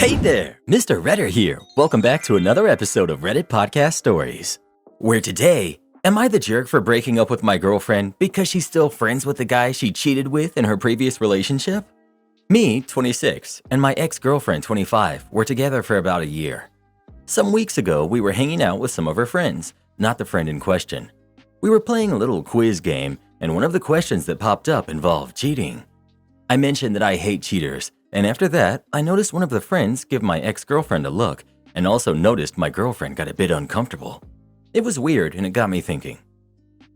Hey there, Mr. Redder here. Welcome back to another episode of Reddit Podcast Stories. Where today, am I the jerk for breaking up with my girlfriend because she's still friends with the guy she cheated with in her previous relationship? Me, 26, and my ex-girlfriend, 25, were together for about a year. Some weeks ago, we were hanging out with some of her friends, not the friend in question. We were playing a little quiz game, and one of the questions that popped up involved cheating. I mentioned that I hate cheaters, and after that, I noticed one of the friends give my ex-girlfriend a look, and also noticed my girlfriend got a bit uncomfortable. It was weird, and it got me thinking.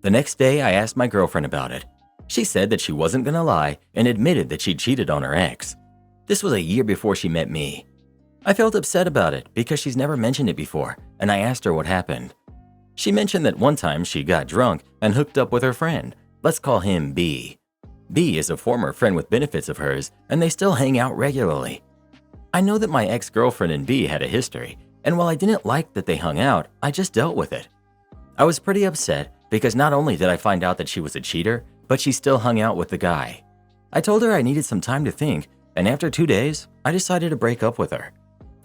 The next day, I asked my girlfriend about it. She said that she wasn't gonna lie and admitted that she cheated on her ex. This was a year before she met me. I felt upset about it because she's never mentioned it before, and I asked her what happened. She mentioned that one time she got drunk and hooked up with her friend. Let's call him B. B is a former friend with benefits of hers, and they still hang out regularly. I know that my ex-girlfriend and B had a history, and while I didn't like that they hung out, I just dealt with it. I was pretty upset because not only did I find out that she was a cheater, but she still hung out with the guy. I told her I needed some time to think, and after 2 days, I decided to break up with her.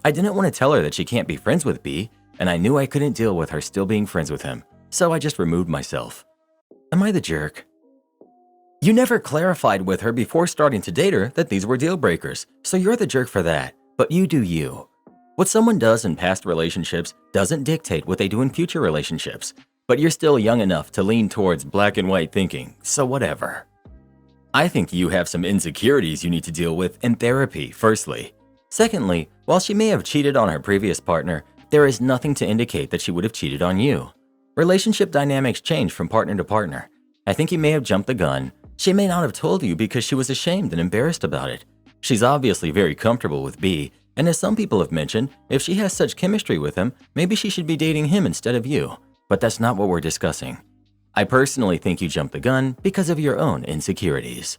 I didn't want to tell her that she can't be friends with B, and I knew I couldn't deal with her still being friends with him, so I just removed myself. Am I the jerk? You never clarified with her before starting to date her that these were deal breakers, so you're the jerk for that, but you do you. What someone does in past relationships doesn't dictate what they do in future relationships, but you're still young enough to lean towards black and white thinking, so whatever. I think you have some insecurities you need to deal with in therapy, firstly. Secondly, while she may have cheated on her previous partner, there is nothing to indicate that she would have cheated on you. Relationship dynamics change from partner to partner. I think you may have jumped the gun. She may not have told you because she was ashamed and embarrassed about it. She's obviously very comfortable with B, and as some people have mentioned, if she has such chemistry with him, maybe she should be dating him instead of you. But that's not what we're discussing. I personally think you jumped the gun because of your own insecurities.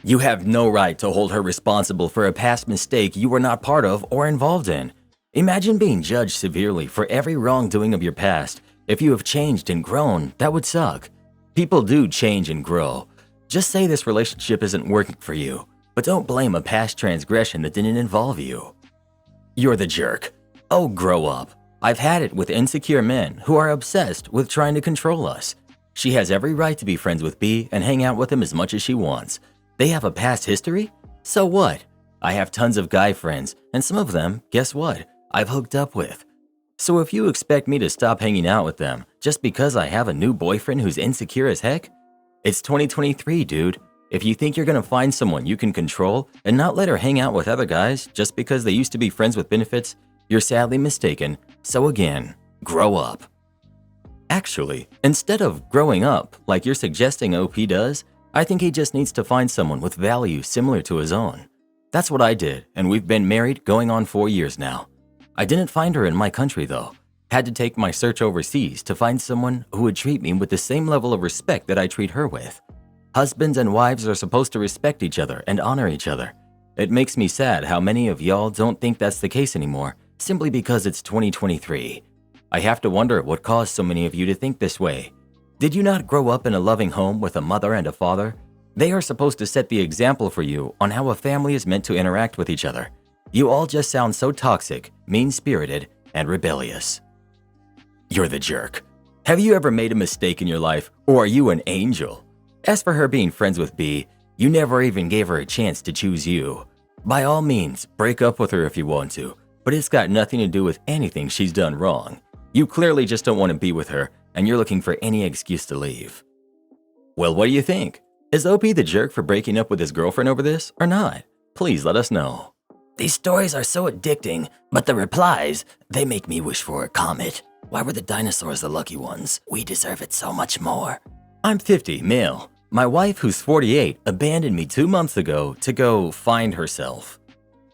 You have no right to hold her responsible for a past mistake you were not part of or involved in. Imagine being judged severely for every wrongdoing of your past. If you have changed and grown, that would suck. People do change and grow. Just say this relationship isn't working for you, but don't blame a past transgression that didn't involve you. You're the jerk. Oh, grow up. I've had it with insecure men who are obsessed with trying to control us. She has every right to be friends with B and hang out with him as much as she wants. They have a past history? So what? I have tons of guy friends, and some of them, guess what, I've hooked up with. So if you expect me to stop hanging out with them just because I have a new boyfriend who's insecure as heck? It's 2023, dude. If you think you're gonna find someone you can control and not let her hang out with other guys just because they used to be friends with benefits, you're sadly mistaken. So again, grow up. Actually, instead of growing up like you're suggesting OP does, I think he just needs to find someone with values similar to his own. That's what I did, and we've been married going on 4 years now. I didn't find her in my country though. Had to take my search overseas to find someone who would treat me with the same level of respect that I treat her with. Husbands and wives are supposed to respect each other and honor each other. It makes me sad how many of y'all don't think that's the case anymore, simply because it's 2023. I have to wonder what caused so many of you to think this way. Did you not grow up in a loving home with a mother and a father? They are supposed to set the example for you on how a family is meant to interact with each other. You all just sound so toxic, mean-spirited, and rebellious. You're the jerk. Have you ever made a mistake in your life, or are you an angel? As for her being friends with B, you never even gave her a chance to choose you. By all means, break up with her if you want to, but it's got nothing to do with anything she's done wrong. You clearly just don't want to be with her, and you're looking for any excuse to leave. Well, what do you think? Is OP the jerk for breaking up with his girlfriend over this, or not? Please let us know. These stories are so addicting, but the replies, they make me wish for a comet. Why were the dinosaurs the lucky ones? We deserve it so much more. I'm 50, male. My wife, who's 48, abandoned me 2 months ago to go find herself.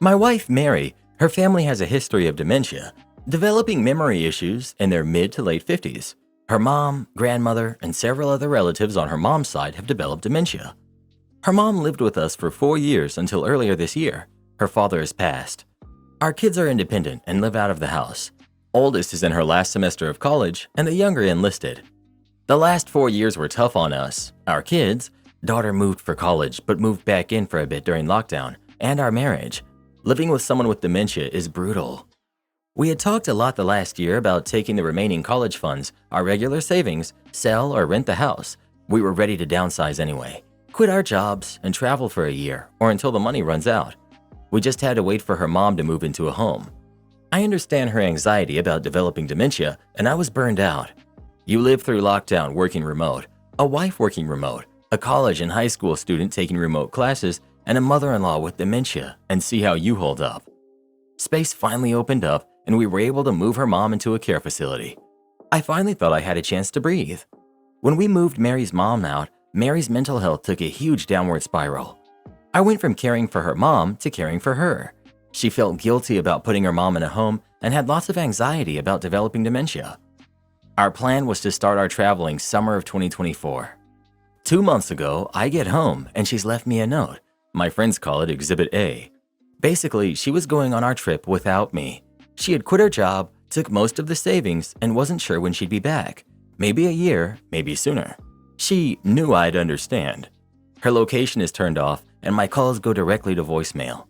My wife, Mary, her family has a history of dementia, developing memory issues in their mid to late 50s. Her mom, grandmother, and several other relatives on her mom's side have developed dementia. Her mom lived with us for 4 years until earlier this year. Her father has passed. Our kids are independent and live out of the house. Oldest is in her last semester of college, and the younger enlisted. The last 4 years were tough on us, our kids, daughter moved for college but moved back in for a bit during lockdown, and our marriage. Living with someone with dementia is brutal. We had talked a lot the last year about taking the remaining college funds, our regular savings, sell or rent the house. We were ready to downsize anyway, quit our jobs, and travel for a year or until the money runs out. We just had to wait for her mom to move into a home. I understand her anxiety about developing dementia, and I was burned out. You live through lockdown working remote, a wife working remote, a college and high school student taking remote classes, and a mother-in-law with dementia, and see how you hold up. Space finally opened up, and we were able to move her mom into a care facility. I finally thought I had a chance to breathe. When we moved Mary's mom out, Mary's mental health took a huge downward spiral. I went from caring for her mom to caring for her. She felt guilty about putting her mom in a home and had lots of anxiety about developing dementia. Our plan was to start our traveling summer of 2024. 2 months ago, I get home and she's left me a note. My friends call it Exhibit A. Basically, she was going on our trip without me. She had quit her job, took most of the savings, and wasn't sure when she'd be back. Maybe a year, maybe sooner. She knew I'd understand. Her location is turned off and my calls go directly to voicemail.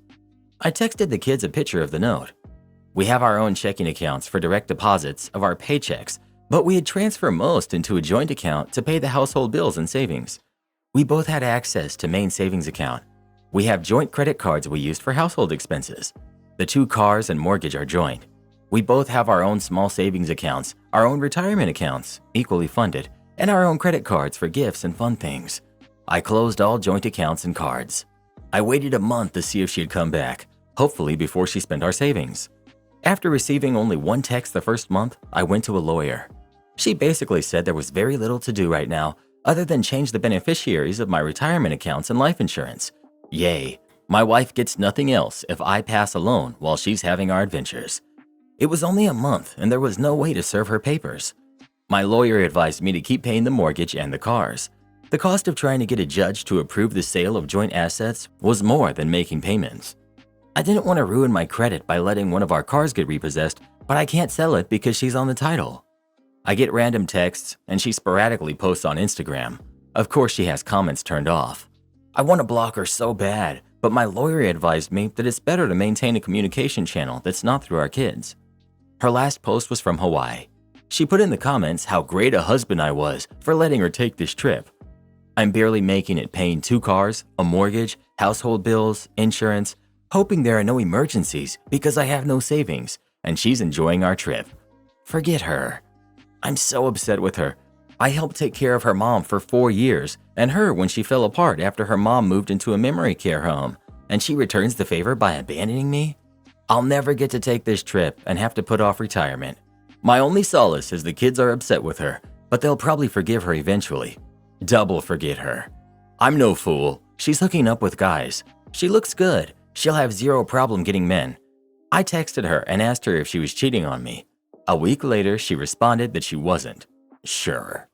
I texted the kids a picture of the note. We have our own checking accounts for direct deposits of our paychecks, but we had transferred most into a joint account to pay the household bills and savings. We both had access to main savings account. We have joint credit cards we used for household expenses. The 2 cars and mortgage are joint. We both have our own small savings accounts, our own retirement accounts, equally funded, and our own credit cards for gifts and fun things. I closed all joint accounts and cards. I waited a month to see if she'd come back, hopefully before she spent our savings. After receiving only 1 text the first month, I went to a lawyer. She basically said there was very little to do right now other than change the beneficiaries of my retirement accounts and life insurance. Yay, my wife gets nothing else if I pass alone while she's having our adventures. It was only a month and there was no way to serve her papers. My lawyer advised me to keep paying the mortgage and the cars. The cost of trying to get a judge to approve the sale of joint assets was more than making payments. I didn't want to ruin my credit by letting one of our cars get repossessed, but I can't sell it because she's on the title. I get random texts and she sporadically posts on Instagram. Of course, she has comments turned off. I want to block her so bad, but my lawyer advised me that it's better to maintain a communication channel that's not through our kids. Her last post was from Hawaii. She put in the comments how great a husband I was for letting her take this trip. I'm barely making it paying 2 cars, a mortgage, household bills, insurance, hoping there are no emergencies because I have no savings, and she's enjoying our trip. Forget her. I'm so upset with her. I helped take care of her mom for 4 years and her when she fell apart after her mom moved into a memory care home, and she returns the favor by abandoning me? I'll never get to take this trip and have to put off retirement. My only solace is the kids are upset with her, but they'll probably forgive her eventually. Double forget her. I'm no fool. She's hooking up with guys. She looks good. She'll have zero problem getting men. I texted her and asked her if she was cheating on me. A week later, she responded that she wasn't. Sure.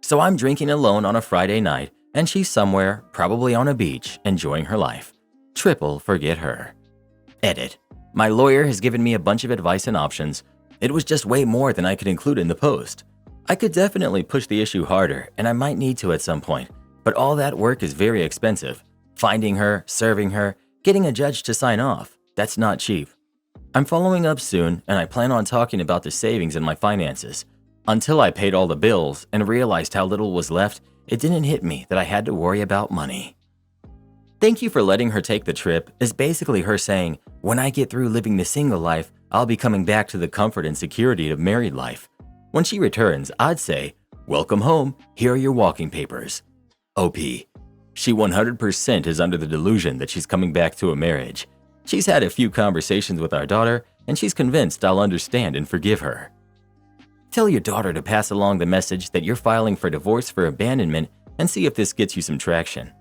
So I'm drinking alone on a Friday night, and she's somewhere, probably on a beach, enjoying her life. Triple forget her. Edit. My lawyer has given me a bunch of advice and options. It was just way more than I could include in the post. I could definitely push the issue harder, and I might need to at some point, but all that work is very expensive. Finding her, serving her, getting a judge to sign off, that's not cheap. I'm following up soon, and I plan on talking about the savings in my finances. Until I paid all the bills and realized how little was left, it didn't hit me that I had to worry about money. Thank you for letting her take the trip is basically her saying, when I get through living the single life, I'll be coming back to the comfort and security of married life. When she returns, I'd say, welcome home, here are your walking papers. OP. She 100% is under the delusion that she's coming back to a marriage. She's had a few conversations with our daughter, and she's convinced I'll understand and forgive her. Tell your daughter to pass along the message that you're filing for divorce for abandonment and see if this gets you some traction.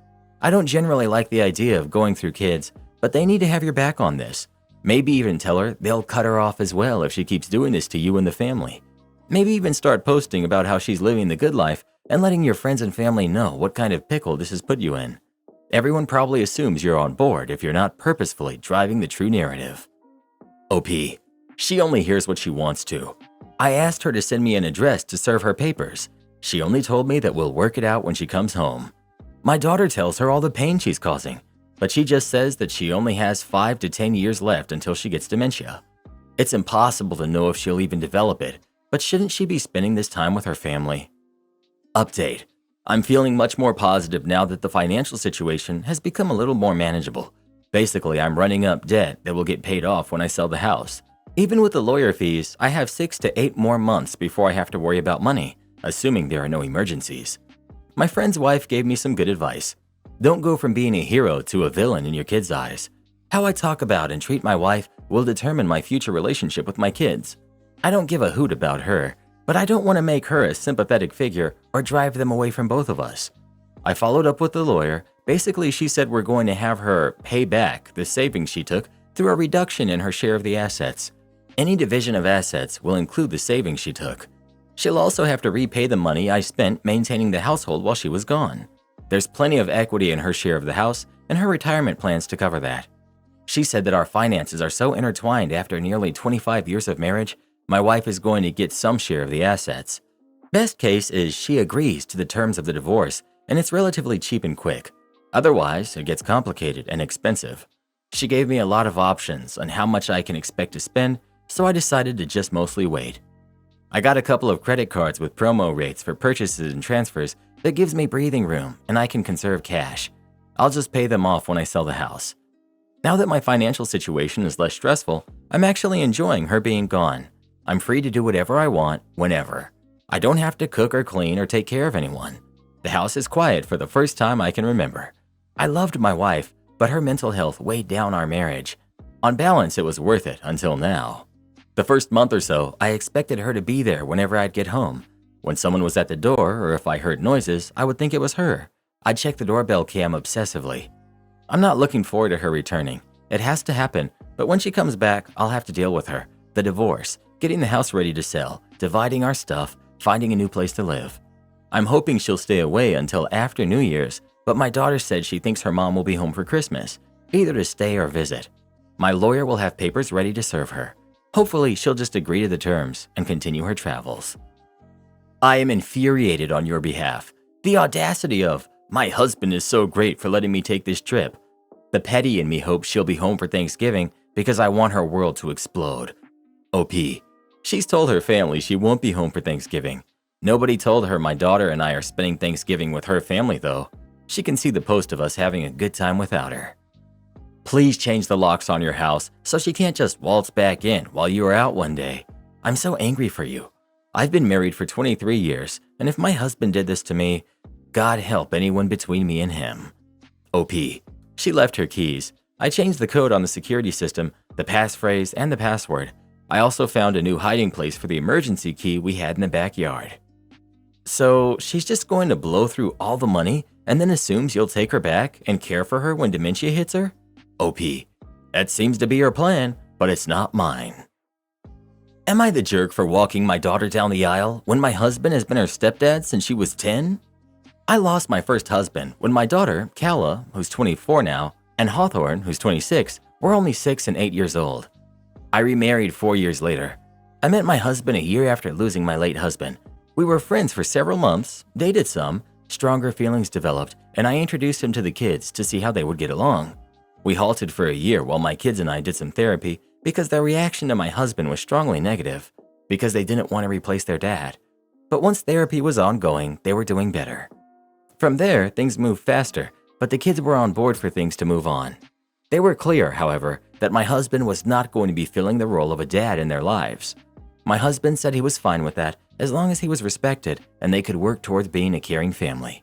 I don't generally like the idea of going through kids, but they need to have your back on this. Maybe even tell her they'll cut her off as well if she keeps doing this to you and the family. Maybe even start posting about how she's living the good life and letting your friends and family know what kind of pickle this has put you in. Everyone probably assumes you're on board if you're not purposefully driving the true narrative. OP. She only hears what she wants to. I asked her to send me an address to serve her papers. She only told me that we'll work it out when she comes home. My daughter tells her all the pain she's causing. but she just says that she only has 5 to 10 years left until she gets dementia. It's impossible to know if she'll even develop it, but shouldn't she be spending this time with her family? Update. I'm feeling much more positive now that the financial situation has become a little more manageable. Basically, I'm running up debt that will get paid off when I sell the house. Even with the lawyer fees, I have 6 to 8 more months before I have to worry about money, assuming there are no emergencies. My friend's wife gave me some good advice. Don't go from being a hero to a villain in your kids' eyes. How I talk about and treat my wife will determine my future relationship with my kids. I don't give a hoot about her, but I don't want to make her a sympathetic figure or drive them away from both of us. I followed up with the lawyer. Basically, she said we're going to have her pay back the savings she took through a reduction in her share of the assets. Any division of assets will include the savings she took. She'll also have to repay the money I spent maintaining the household while she was gone. There's plenty of equity in her share of the house and her retirement plans to cover that. She said that our finances are so intertwined after nearly 25 years of marriage, my wife is going to get some share of the assets. Best case is she agrees to the terms of the divorce and it's relatively cheap and quick. Otherwise, it gets complicated and expensive. She gave me a lot of options on how much I can expect to spend, so I decided to just mostly wait. I got a couple of credit cards with promo rates for purchases and transfers that gives me breathing room and I can conserve cash. I'll just pay them off when I sell the house. Now that my financial situation is less stressful, I'm actually enjoying her being gone. I'm free to do whatever I want, whenever. I don't have to cook or clean or take care of anyone. The house is quiet for the first time I can remember. I loved my wife, but her mental health weighed down our marriage. On balance, it was worth it until now. The first month or so, I expected her to be there whenever I'd get home. When someone was at the door or if I heard noises, I would think it was her. I'd check the doorbell cam obsessively. I'm not looking forward to her returning. It has to happen, but when she comes back, I'll have to deal with her. The divorce, getting the house ready to sell, dividing our stuff, finding a new place to live. I'm hoping she'll stay away until after New Year's, but my daughter said she thinks her mom will be home for Christmas, either to stay or visit. My lawyer will have papers ready to serve her. Hopefully, she'll just agree to the terms and continue her travels. I am infuriated on your behalf. The audacity of, my husband is so great for letting me take this trip. The petty in me hopes she'll be home for Thanksgiving because I want her world to explode. OP. She's told her family she won't be home for Thanksgiving. Nobody told her my daughter and I are spending Thanksgiving with her family though. She can see the post of us having a good time without her. Please change the locks on your house so she can't just waltz back in while you are out one day. I'm so angry for you. I've been married for 23 years, and if my husband did this to me, God help anyone between me and him. OP. She left her keys. I changed the code on the security system, the passphrase, and the password. I also found a new hiding place for the emergency key we had in the backyard. So she's just going to blow through all the money and then assumes you'll take her back and care for her when dementia hits her? OP. That seems to be her plan, but it's not mine. Am I the jerk for walking my daughter down the aisle when my husband has been her stepdad since she was 10? I lost my first husband when my daughter, Calla, who's 24 now, and Hawthorne, who's 26, were only 6 and 8 years old. I remarried 4 years later. I met my husband a year after losing my late husband. We were friends for several months, dated some, stronger feelings developed, and I introduced him to the kids to see how they would get along. We halted for a year while my kids and I did some therapy because their reaction to my husband was strongly negative, because they didn't want to replace their dad. But once therapy was ongoing, they were doing better. From there, things moved faster, but the kids were on board for things to move on. They were clear, however, that my husband was not going to be filling the role of a dad in their lives. My husband said he was fine with that as long as he was respected and they could work towards being a caring family.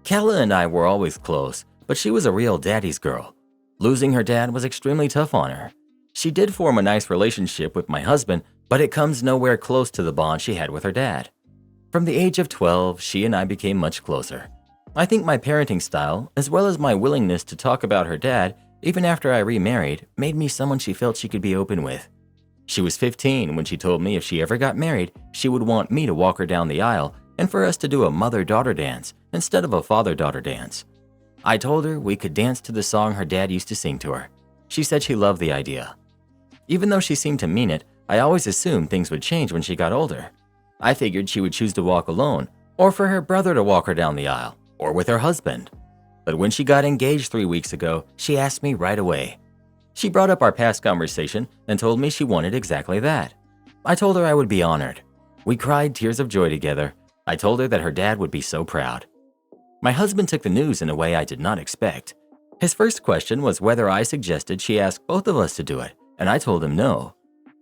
Calla and I were always close, but she was a real daddy's girl. Losing her dad was extremely tough on her. She did form a nice relationship with my husband, but it comes nowhere close to the bond she had with her dad. From the age of 12, she and I became much closer. I think my parenting style, as well as my willingness to talk about her dad, even after I remarried, made me someone she felt she could be open with. She was 15 when she told me if she ever got married, she would want me to walk her down the aisle and for us to do a mother-daughter dance instead of a father-daughter dance. I told her we could dance to the song her dad used to sing to her. She said she loved the idea. Even though she seemed to mean it, I always assumed things would change when she got older. I figured she would choose to walk alone, or for her brother to walk her down the aisle, or with her husband. but when she got engaged 3 weeks ago, she asked me right away. She brought up our past conversation and told me she wanted exactly that. I told her I would be honored. We cried tears of joy together. I told her that her dad would be so proud. My husband took the news in a way I did not expect. His first question was whether I suggested she ask both of us to do it, and I told him no.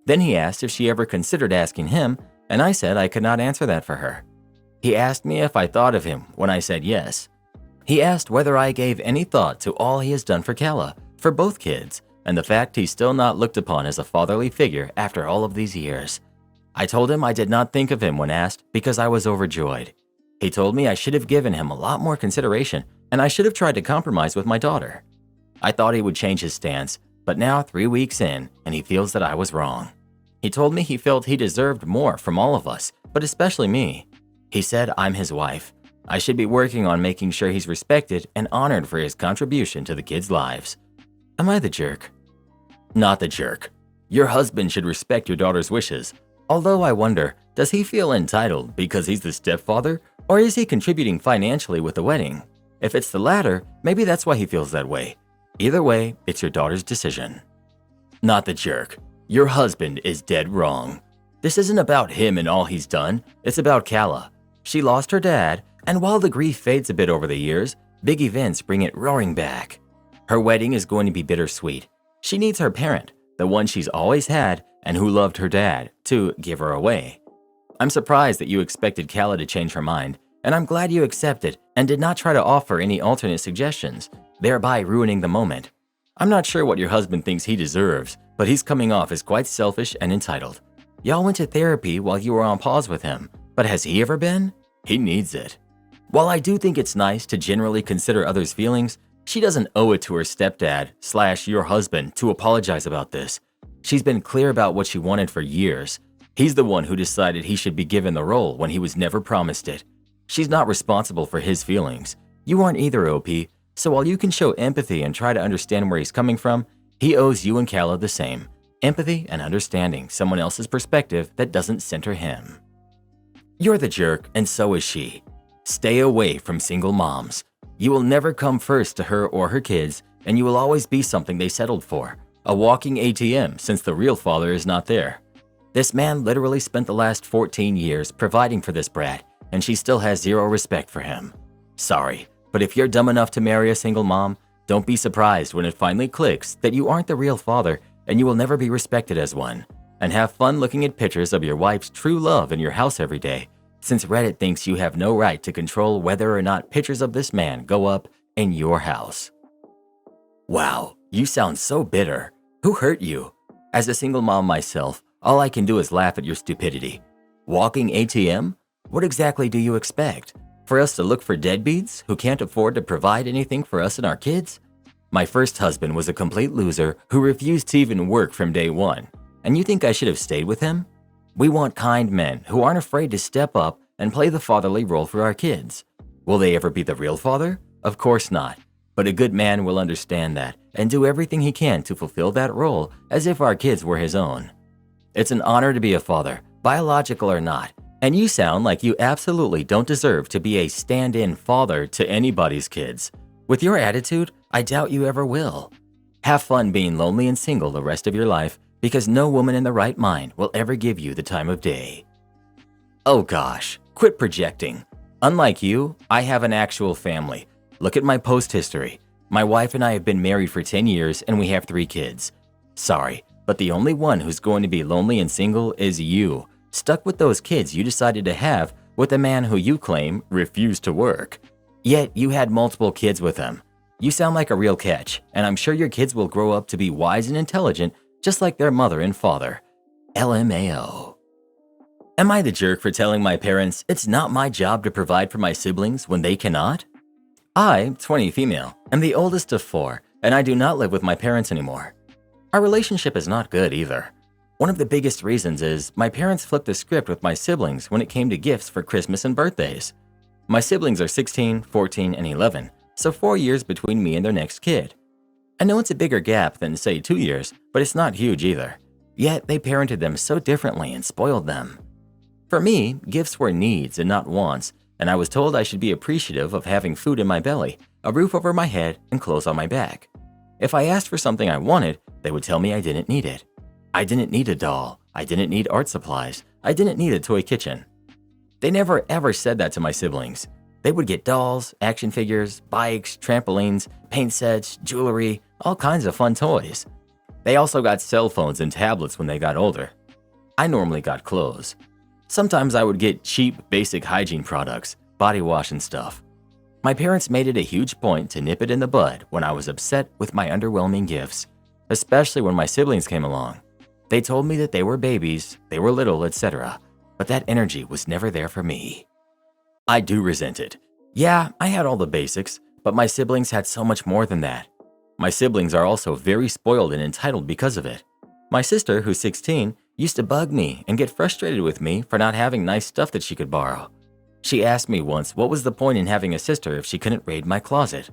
Then he asked if she ever considered asking him, and I said I could not answer that for her. He asked me if I thought of him when I said yes. He asked whether I gave any thought to all he has done for Kala, for both kids, and the fact he's still not looked upon as a fatherly figure after all of these years. I told him I did not think of him when asked because I was overjoyed. He told me I should have given him a lot more consideration and I should have tried to compromise with my daughter. I thought he would change his stance, but now 3 weeks in and he feels that I was wrong. He told me he felt he deserved more from all of us, but especially me. He said I'm his wife. I should be working on making sure he's respected and honored for his contribution to the kids' lives. Am I the jerk? Not the jerk. Your husband should respect your daughter's wishes. Although I wonder, does he feel entitled because he's the stepfather, or is he contributing financially with the wedding? If it's the latter, maybe that's why he feels that way. Either way, it's your daughter's decision. Not the jerk. Your husband is dead wrong. This isn't about him and all he's done. It's about Kala. She lost her dad, and while the grief fades a bit over the years, big events bring it roaring back. Her wedding is going to be bittersweet. She needs her parent, the one she's always had and who loved her dad, to give her away. I'm surprised that you expected Kala to change her mind, and I'm glad you accepted and did not try to offer any alternate suggestions, thereby ruining the moment. I'm not sure what your husband thinks he deserves, but he's coming off as quite selfish and entitled. Y'all went to therapy while you were on pause with him, but has he ever been? He needs it. While I do think it's nice to generally consider others' feelings, she doesn't owe it to her stepdad / your husband to apologize about this. She's been clear about what she wanted for years. He's the one who decided he should be given the role when he was never promised it. She's not responsible for his feelings. You aren't either, OP, so while you can show empathy and try to understand where he's coming from, he owes you and Kala the same. Empathy and understanding someone else's perspective that doesn't center him. You're the jerk, and so is she. Stay away from single moms. You will never come first to her or her kids, and you will always be something they settled for, a walking ATM since the real father is not there. This man literally spent the last 14 years providing for this brat, and she still has zero respect for him. Sorry, but if you're dumb enough to marry a single mom, don't be surprised when it finally clicks that you aren't the real father and you will never be respected as one. And have fun looking at pictures of your wife's true love in your house every day, since Reddit thinks you have no right to control whether or not pictures of this man go up in your house. Wow, you sound so bitter. Who hurt you? As a single mom myself, all I can do is laugh at your stupidity. Walking ATM? What exactly do you expect? For us to look for deadbeats who can't afford to provide anything for us and our kids? My first husband was a complete loser who refused to even work from day one. And you think I should have stayed with him? We want kind men who aren't afraid to step up and play the fatherly role for our kids. Will they ever be the real father? Of course not. But a good man will understand that and do everything he can to fulfill that role as if our kids were his own. It's an honor to be a father, biological or not, and you sound like you absolutely don't deserve to be a stand-in father to anybody's kids. With your attitude, I doubt you ever will. Have fun being lonely and single the rest of your life, because no woman in the right mind will ever give you the time of day. Oh gosh, quit projecting. Unlike you, I have an actual family. Look at my post history. My wife and I have been married for 10 years and we have 3 kids. Sorry, but the only one who's going to be lonely and single is you, stuck with those kids you decided to have with a man who you claim refused to work. Yet you had multiple kids with him. You sound like a real catch, and I'm sure your kids will grow up to be wise and intelligent just like their mother and father. LMAO. Am I the jerk for telling my parents it's not my job to provide for my siblings when they cannot? I, 20 female, am the oldest of 4, and I do not live with my parents anymore. Our relationship is not good either. One of the biggest reasons is my parents flipped the script with my siblings when it came to gifts for Christmas and birthdays. My siblings are 16, 14, and 11, so 4 years between me and their next kid. I know it's a bigger gap than, say, 2 years, but it's not huge either. Yet they parented them so differently and spoiled them. For me, gifts were needs and not wants, and I was told I should be appreciative of having food in my belly, a roof over my head, and clothes on my back. If I asked for something I wanted, they would tell me I didn't need it. I didn't need a doll. I didn't need art supplies. I didn't need a toy kitchen. They never ever said that to my siblings. They would get dolls, action figures, bikes, trampolines, paint sets, jewelry, all kinds of fun toys. They also got cell phones and tablets when they got older. I normally got clothes. Sometimes I would get cheap, basic hygiene products, body wash and stuff. My parents made it a huge point to nip it in the bud when I was upset with my underwhelming gifts, especially when my siblings came along. They told me that they were babies, they were little, etc., but that energy was never there for me. I do resent it. Yeah, I had all the basics, but my siblings had so much more than that. My siblings are also very spoiled and entitled because of it. My sister, who's 16, used to bug me and get frustrated with me for not having nice stuff that she could borrow. She asked me once what was the point in having a sister if she couldn't raid my closet.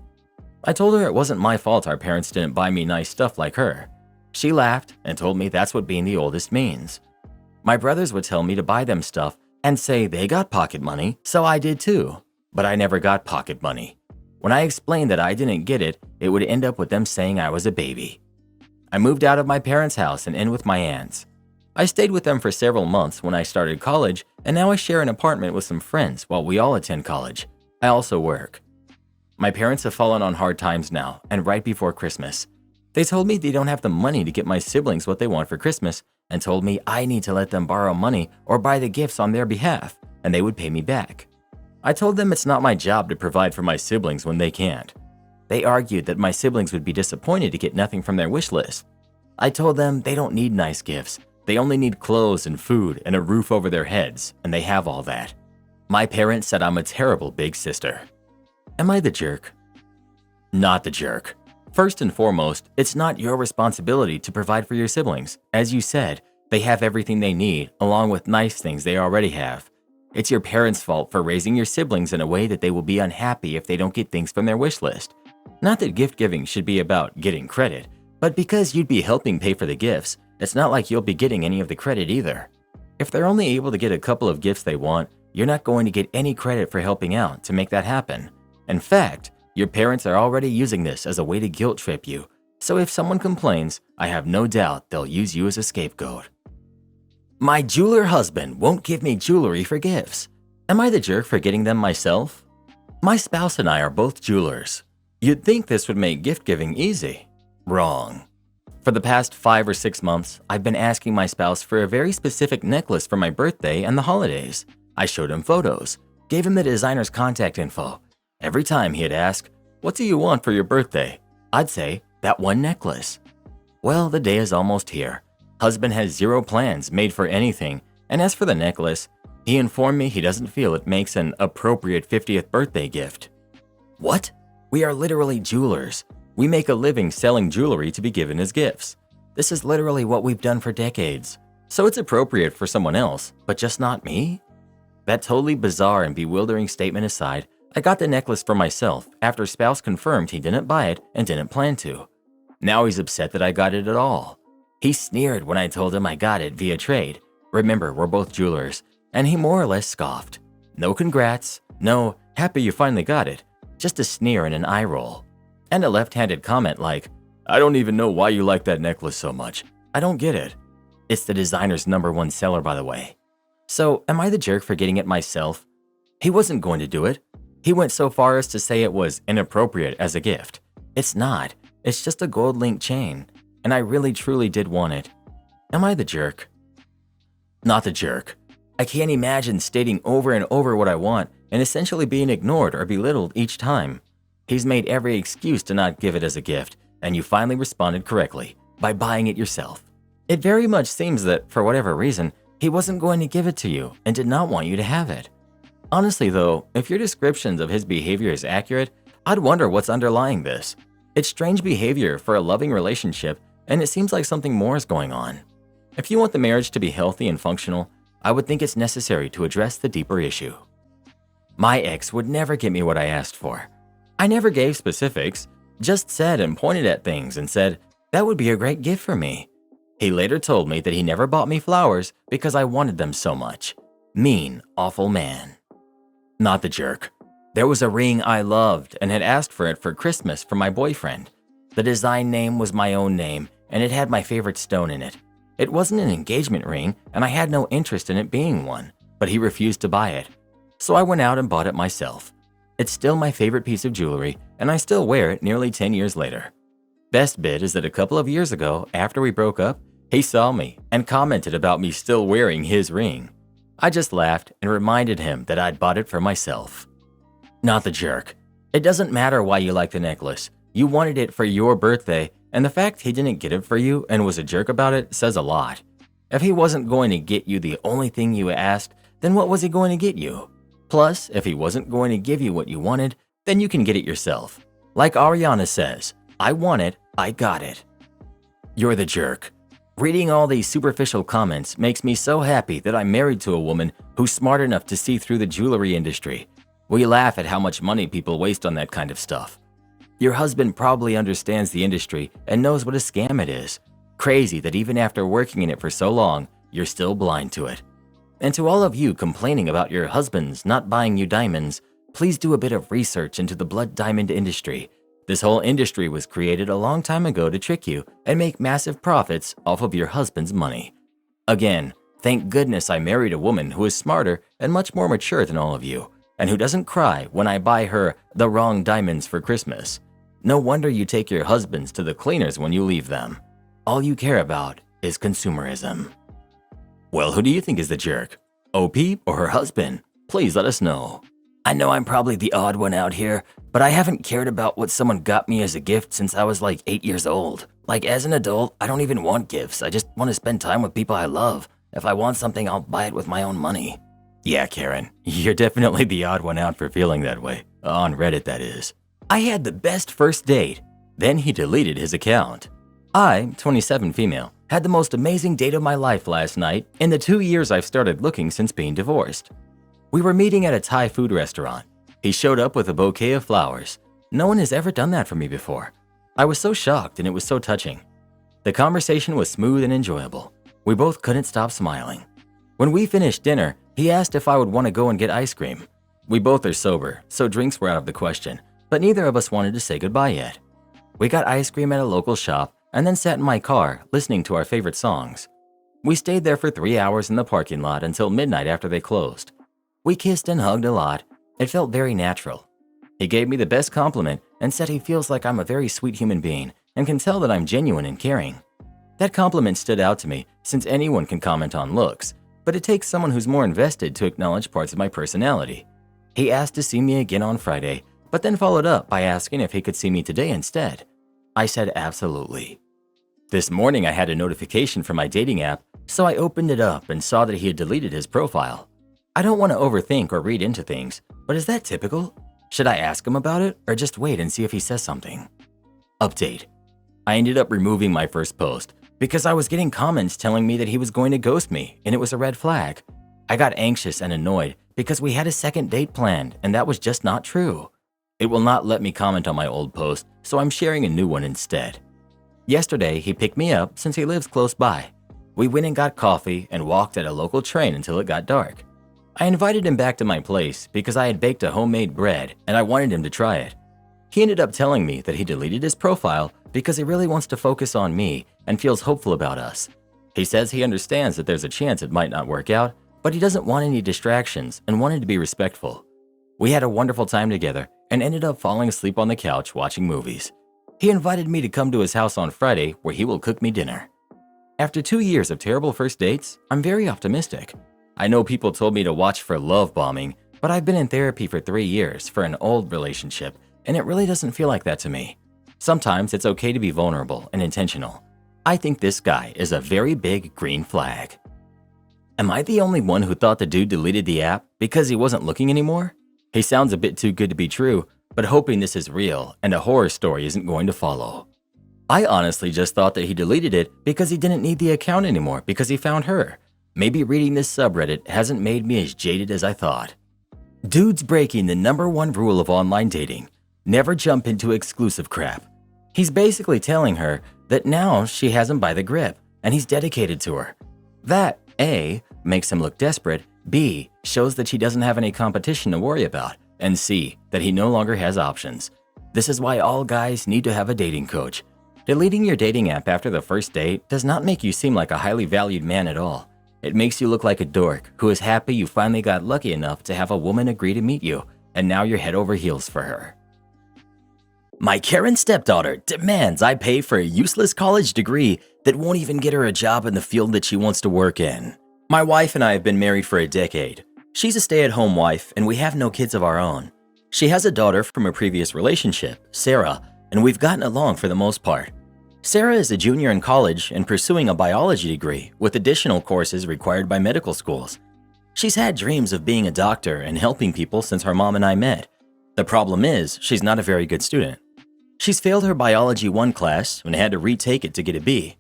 I told her it wasn't my fault our parents didn't buy me nice stuff like her. She laughed and told me that's what being the oldest means. My brothers would tell me to buy them stuff and say they got pocket money, so I did too. But I never got pocket money. When I explained that I didn't get it, it would end up with them saying I was a baby. I moved out of my parents' house and in with my aunts. I stayed with them for several months when I started college, and now I share an apartment with some friends while we all attend college. I also work. My parents have fallen on hard times now, and right before Christmas. They told me they don't have the money to get my siblings what they want for Christmas, and told me I need to let them borrow money or buy the gifts on their behalf, and they would pay me back. I told them it's not my job to provide for my siblings when they can't. They argued that my siblings would be disappointed to get nothing from their wish list. I told them they don't need nice gifts. They only need clothes and food and a roof over their heads, and they have all that. My parents said I'm a terrible big sister. Am I the jerk? Not the jerk. First and foremost, it's not your responsibility to provide for your siblings. As you said, they have everything they need, along with nice things they already have. It's your parents' fault for raising your siblings in a way that they will be unhappy if they don't get things from their wish list. Not that gift giving should be about getting credit, but because you'd be helping pay for the gifts, it's not like you'll be getting any of the credit either. If they're only able to get a couple of gifts they want, you're not going to get any credit for helping out to make that happen. In fact, your parents are already using this as a way to guilt trip you, so if someone complains, I have no doubt they'll use you as a scapegoat. My jeweler husband won't give me jewelry for gifts. Am I the jerk for getting them myself? My spouse and I are both jewelers. You'd think this would make gift giving easy. Wrong. For the past 5 or 6 months, I've been asking my spouse for a very specific necklace for my birthday and the holidays. I showed him photos, gave him the designer's contact info. Every time he'd ask, "What do you want for your birthday?" I'd say, "That one necklace." Well, the day is almost here. Husband has zero plans made for anything, and as for the necklace, he informed me he doesn't feel it makes an appropriate 50th birthday gift. What? We are literally jewelers. We make a living selling jewelry to be given as gifts. This is literally what we've done for decades. So it's appropriate for someone else, but just not me? That totally bizarre and bewildering statement aside, I got the necklace for myself after spouse confirmed he didn't buy it and didn't plan to. Now he's upset that I got it at all. He sneered when I told him I got it via trade. Remember, we're both jewelers, and he more or less scoffed. No congrats, no happy you finally got it, just a sneer and an eye roll. And a left-handed comment like, "I don't even know why you like that necklace so much. I don't get it." It's the designer's #1 seller, by the way. So, am I the jerk for getting it myself? He wasn't going to do it. He went so far as to say it was inappropriate as a gift. It's not. It's just a gold link chain, and I really truly did want it. Am I the jerk? Not the jerk. I can't imagine stating over and over what I want and essentially being ignored or belittled each time. He's made every excuse to not give it as a gift, and you finally responded correctly by buying it yourself. It very much seems that, for whatever reason, he wasn't going to give it to you and did not want you to have it. Honestly though, if your descriptions of his behavior is accurate, I'd wonder what's underlying this. It's strange behavior for a loving relationship, and it seems like something more is going on. If you want the marriage to be healthy and functional, I would think it's necessary to address the deeper issue. My ex would never get me what I asked for. I never gave specifics, just said and pointed at things and said, "That would be a great gift for me." He later told me that he never bought me flowers because I wanted them so much. Mean, awful man. Not the jerk. There was a ring I loved and had asked for it for Christmas from my boyfriend. The design name was my own name, and it had my favorite stone in it. It wasn't an engagement ring, and I had no interest in it being one, but he refused to buy it. So I went out and bought it myself. It's still my favorite piece of jewelry, and I still wear it nearly 10 years later. Best bit is that a couple of years ago, after we broke up, he saw me and commented about me still wearing his ring. I just laughed and reminded him that I'd bought it for myself. Not the jerk. It doesn't matter why you like the necklace. You wanted it for your birthday, and the fact he didn't get it for you and was a jerk about it says a lot. If he wasn't going to get you the only thing you asked, then what was he going to get you? Plus, if he wasn't going to give you what you wanted, then you can get it yourself. Like Ariana says, I want it, I got it. You're the jerk. Reading all these superficial comments makes me so happy that I'm married to a woman who's smart enough to see through the jewelry industry. We laugh at how much money people waste on that kind of stuff. Your husband probably understands the industry and knows what a scam it is. Crazy that even after working in it for so long, you're still blind to it. And to all of you complaining about your husbands not buying you diamonds, please do a bit of research into the blood diamond industry. This whole industry was created a long time ago to trick you and make massive profits off of your husband's money. Again, thank goodness I married a woman who is smarter and much more mature than all of you, and who doesn't cry when I buy her the wrong diamonds for Christmas. No wonder you take your husbands to the cleaners when you leave them. All you care about is consumerism. Well, who do you think is the jerk? OP or her husband? Please let us know. I know I'm probably the odd one out here, but I haven't cared about what someone got me as a gift since I was like 8 years old. Like as an adult, I don't even want gifts. I just want to spend time with people I love. If I want something, I'll buy it with my own money. Yeah, Karen, you're definitely the odd one out for feeling that way. On Reddit, that is. I had the best first date. Then he deleted his account. I, 27 female, had the most amazing date of my life last night in the 2 years I've started looking since being divorced. We were meeting at a Thai food restaurant. He showed up with a bouquet of flowers. No one has ever done that for me before. I was so shocked and it was so touching. The conversation was smooth and enjoyable. We both couldn't stop smiling. When we finished dinner, he asked if I would want to go and get ice cream. We both are sober, so drinks were out of the question, but neither of us wanted to say goodbye yet. We got ice cream at a local shop and then sat in my car listening to our favorite songs. We stayed there for 3 hours in the parking lot until midnight after they closed. We kissed and hugged a lot. It felt very natural. He gave me the best compliment and said he feels like I'm a very sweet human being and can tell that I'm genuine and caring. That compliment stood out to me since anyone can comment on looks, but it takes someone who's more invested to acknowledge parts of my personality. He asked to see me again on Friday, but then followed up by asking if he could see me today instead. I said absolutely. This morning I had a notification from my dating app, so I opened it up and saw that he had deleted his profile. I don't want to overthink or read into things, but is that typical? Should I ask him about it or just wait and see if he says something? Update. I ended up removing my first post because I was getting comments telling me that he was going to ghost me and it was a red flag. I got anxious and annoyed because we had a second date planned and that was just not true. It will not let me comment on my old post, so I'm sharing a new one instead. Yesterday, he picked me up since he lives close by. We went and got coffee and walked at a local train until it got dark. I invited him back to my place because I had baked a homemade bread and I wanted him to try it. He ended up telling me that he deleted his profile because he really wants to focus on me and feels hopeful about us. He says he understands that there's a chance it might not work out, but he doesn't want any distractions and wanted to be respectful. We had a wonderful time together and ended up falling asleep on the couch watching movies. He invited me to come to his house on Friday where he will cook me dinner. After 2 years of terrible first dates, I'm very optimistic. I know people told me to watch for love bombing, but I've been in therapy for 3 years for an old relationship, and it really doesn't feel like that to me. Sometimes it's okay to be vulnerable and intentional. I think this guy is a very big green flag. Am I the only one who thought the dude deleted the app because he wasn't looking anymore? He sounds a bit too good to be true, but hoping this is real and a horror story isn't going to follow. I honestly just thought that he deleted it because he didn't need the account anymore because he found her. Maybe reading this subreddit hasn't made me as jaded as I thought. Dude's breaking the #1 rule of online dating. Never jump into exclusive crap. He's basically telling her that now she has him by the grip and he's dedicated to her. That, A, makes him look desperate, B, shows that she doesn't have any competition to worry about, and see that he no longer has options. This is why all guys need to have a dating coach. Deleting your dating app after the first date does not make you seem like a highly valued man at all. It makes you look like a dork who is happy you finally got lucky enough to have a woman agree to meet you, and now you're head over heels for her. My Karen stepdaughter demands I pay for a useless college degree that won't even get her a job in the field that she wants to work in. My wife and I have been married for a decade. She's a stay-at-home wife, and we have no kids of our own. She has a daughter from a previous relationship, Sarah, and we've gotten along for the most part. Sarah is a junior in college and pursuing a biology degree with additional courses required by medical schools. She's had dreams of being a doctor and helping people since her mom and I met. The problem is, she's not a very good student. She's failed her Biology 1 class and had to retake it to get a B.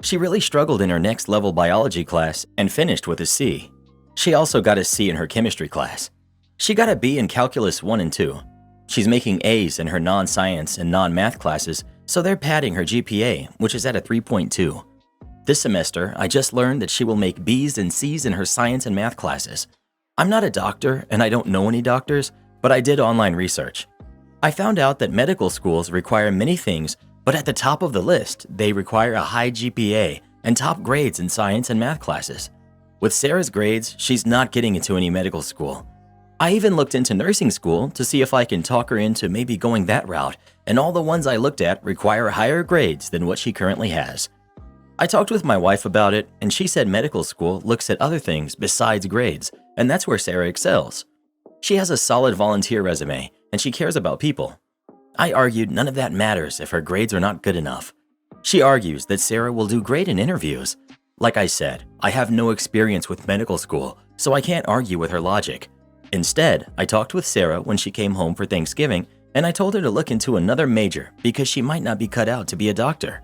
She really struggled in her next level biology class and finished with a C. She also got a C in her chemistry class. She got a B in Calculus 1 and 2. She's making A's in her non-science and non-math classes, so they're padding her GPA, which is at a 3.2. This semester, I just learned that she will make B's and C's in her science and math classes. I'm not a doctor and I don't know any doctors, but I did online research. I found out that medical schools require many things, but at the top of the list, they require a high GPA and top grades in science and math classes. With Sarah's grades, she's not getting into any medical school. I even looked into nursing school to see if I can talk her into maybe going that route, and all the ones I looked at require higher grades than what she currently has. I talked with my wife about it, and she said medical school looks at other things besides grades, and that's where Sarah excels. She has a solid volunteer resume, and she cares about people. I argued none of that matters if her grades are not good enough. She argues that Sarah will do great in interviews. Like I said, I have no experience with medical school, so I can't argue with her logic. Instead, I talked with Sarah when she came home for Thanksgiving, and I told her to look into another major because she might not be cut out to be a doctor.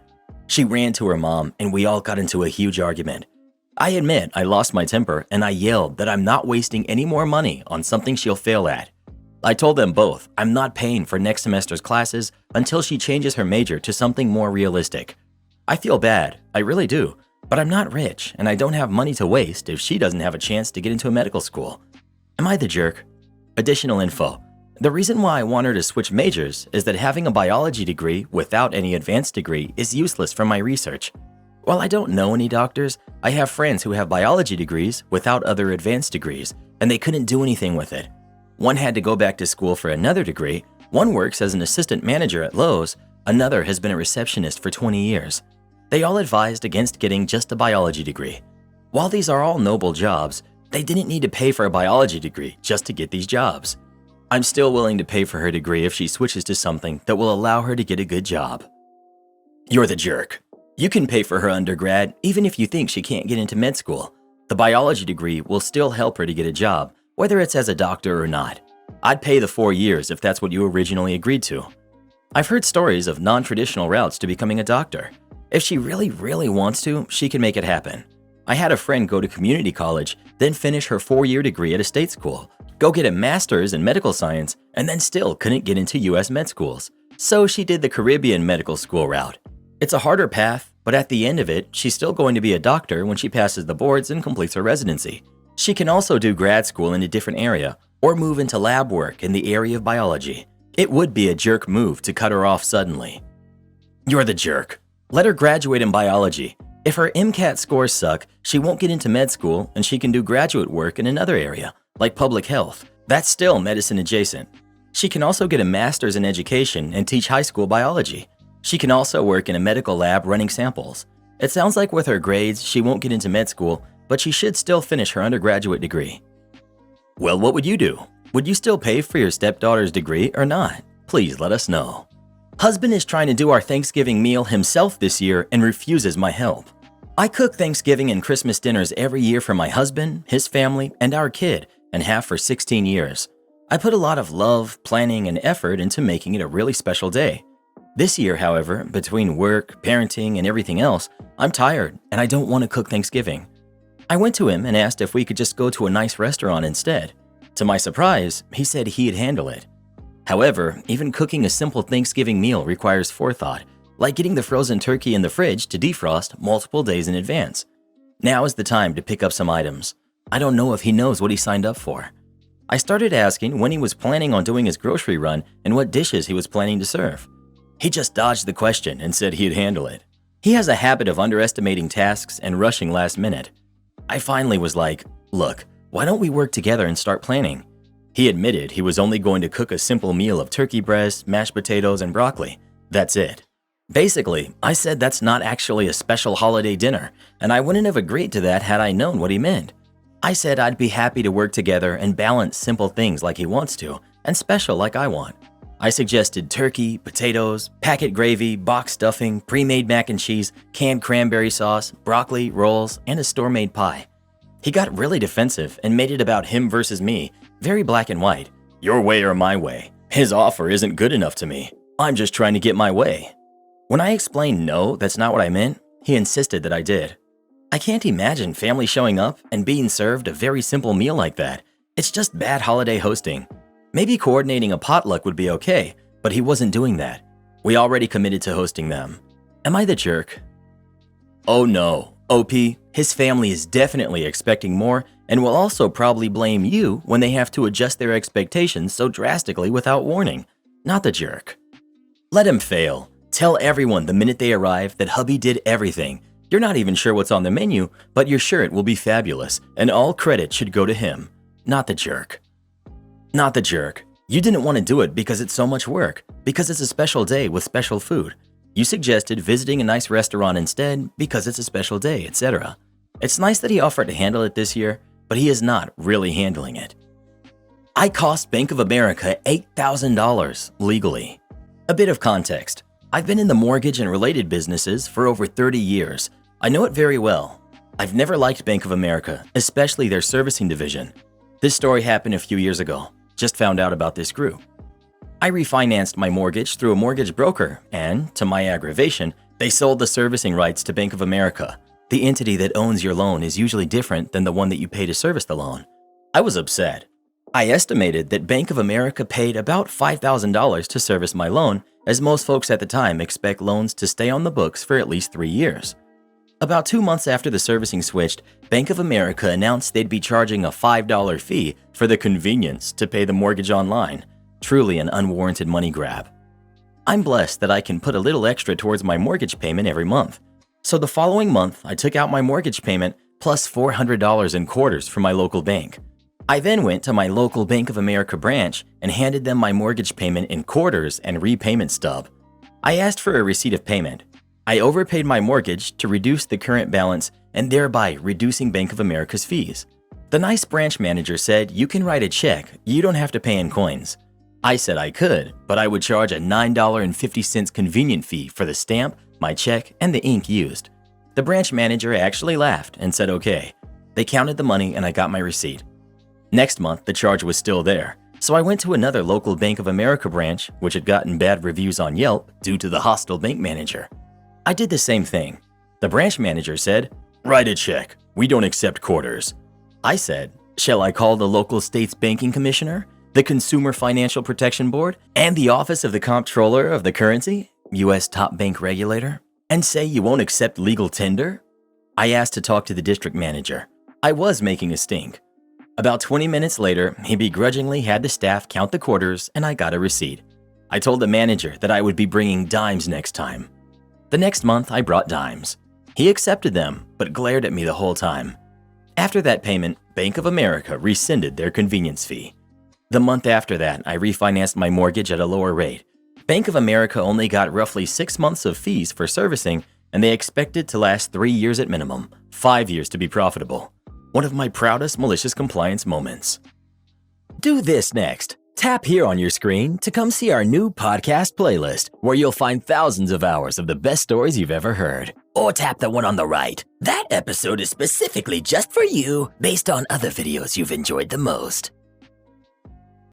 She ran to her mom, and we all got into a huge argument. I admit I lost my temper, and I yelled that I'm not wasting any more money on something she'll fail at. I told them both I'm not paying for next semester's classes until she changes her major to something more realistic. I feel bad, I really do, but I'm not rich, and I don't have money to waste if she doesn't have a chance to get into a medical school. Am I the jerk? Additional info. The reason why I want her to switch majors is that having a biology degree without any advanced degree is useless for my research. While I don't know any doctors, I have friends who have biology degrees without other advanced degrees, and they couldn't do anything with it. One had to go back to school for another degree, one works as an assistant manager at Lowe's, another has been a receptionist for 20 years. They all advised against getting just a biology degree. While these are all noble jobs, they didn't need to pay for a biology degree just to get these jobs. I'm still willing to pay for her degree if she switches to something that will allow her to get a good job. You're the jerk. You can pay for her undergrad even if you think she can't get into med school. The biology degree will still help her to get a job, whether it's as a doctor or not. I'd pay the 4 years if that's what you originally agreed to. I've heard stories of non-traditional routes to becoming a doctor. If she really wants to, she can make it happen. I had a friend go to community college, then finish her 4-year degree at a state school, go get a master's in medical science, and then still couldn't get into US med schools. So she did the Caribbean medical school route. It's a harder path, but at the end of it, she's still going to be a doctor when she passes the boards and completes her residency. She can also do grad school in a different area or move into lab work in the area of biology. It would be a jerk move to cut her off suddenly. You're the jerk. Let her graduate in biology. If her MCAT scores suck, she won't get into med school and she can do graduate work in another area, like public health. That's still medicine adjacent. She can also get a master's in education and teach high school biology. She can also work in a medical lab running samples. It sounds like with her grades, she won't get into med school, but she should still finish her undergraduate degree. Well, what would you do? Would you still pay for your stepdaughter's degree or not? Please let us know. Husband is trying to do our Thanksgiving meal himself this year and refuses my help. I cook Thanksgiving and Christmas dinners every year for my husband, his family, and our kid, and have for 16 years. I put a lot of love, planning, and effort into making it a really special day. This year, however, between work, parenting, and everything else, I'm tired and I don't want to cook Thanksgiving. I went to him and asked if we could just go to a nice restaurant instead. To my surprise, he said he'd handle it. However, even cooking a simple Thanksgiving meal requires forethought, like getting the frozen turkey in the fridge to defrost multiple days in advance. Now is the time to pick up some items. I don't know if he knows what he signed up for. I started asking when he was planning on doing his grocery run and what dishes he was planning to serve. He just dodged the question and said he'd handle it. He has a habit of underestimating tasks and rushing last minute. I finally was like, look, why don't we work together and start planning? He admitted he was only going to cook a simple meal of turkey breast, mashed potatoes, and broccoli. That's it. Basically, I said that's not actually a special holiday dinner, and I wouldn't have agreed to that had I known what he meant. I said I'd be happy to work together and balance simple things like he wants to, and special like I want. I suggested turkey, potatoes, packet gravy, box stuffing, pre-made mac and cheese, canned cranberry sauce, broccoli, rolls, and a store-made pie. He got really defensive and made it about him versus me, very black and white. Your way or my way. His offer isn't good enough to me. I'm just trying to get my way. When I explained no, that's not what I meant, he insisted that I did. I can't imagine family showing up and being served a very simple meal like that. It's just bad holiday hosting. Maybe coordinating a potluck would be okay, but he wasn't doing that. We already committed to hosting them. Am I the jerk? Oh no, OP, his family is definitely expecting more and will also probably blame you when they have to adjust their expectations so drastically without warning. Not the jerk. Let him fail. Tell everyone the minute they arrive that hubby did everything. You're not even sure what's on the menu, but you're sure it will be fabulous, and all credit should go to him. Not the jerk. Not the jerk. You didn't want to do it because it's so much work, because it's a special day with special food. You suggested visiting a nice restaurant instead because it's a special day, etc. It's nice that he offered to handle it this year, but he is not really handling it. I cost Bank of America $8,000 legally. A bit of context. I've been in the mortgage and related businesses for over 30 years. I know it very well. I've never liked Bank of America, especially their servicing division. This story happened a few years ago. Just found out about this group. I refinanced my mortgage through a mortgage broker and, to my aggravation, they sold the servicing rights to Bank of America. The entity that owns your loan is usually different than the one that you pay to service the loan. I was upset. I estimated that Bank of America paid about $5,000 to service my loan, as most folks at the time expect loans to stay on the books for at least 3 years. About 2 months after the servicing switched, Bank of America announced they'd be charging a $5 fee for the convenience to pay the mortgage online. Truly an unwarranted money grab. I'm blessed that I can put a little extra towards my mortgage payment every month. So the following month, I took out my mortgage payment plus $400 in quarters from my local bank. I then went to my local Bank of America branch and handed them my mortgage payment in quarters and repayment stub. I asked for a receipt of payment. I overpaid my mortgage to reduce the current balance and thereby reducing Bank of America's fees. The nice branch manager said, "You can write a check, you don't have to pay in coins." I said I could, but I would charge a $9.50 convenient fee for the stamp, my check, and the ink used. The branch manager actually laughed and said okay. They counted the money and I got my receipt. Next month, the charge was still there, so I went to another local Bank of America branch, which had gotten bad reviews on Yelp due to the hostile bank manager. I did the same thing. The branch manager said, "Write a check. We don't accept quarters." I said, "Shall I call the local state's banking commissioner, the Consumer Financial Protection Board, and the Office of the Comptroller of the Currency, U.S. top bank regulator, and say you won't accept legal tender?" I asked to talk to the district manager. I was making a stink. About 20 minutes later, he begrudgingly had the staff count the quarters and I got a receipt. I told the manager that I would be bringing dimes next time. The next month, I brought dimes. He accepted them, but glared at me the whole time. After that payment, Bank of America rescinded their convenience fee. The month after that, I refinanced my mortgage at a lower rate. Bank of America only got roughly 6 months of fees for servicing, and they expected to last 3 years at minimum, 5 years to be profitable. One of my proudest malicious compliance moments. Do this next. Tap here on your screen to come see our new podcast playlist, where you'll find thousands of hours of the best stories you've ever heard. Or tap the one on the right. That episode is specifically just for you, based on other videos you've enjoyed the most.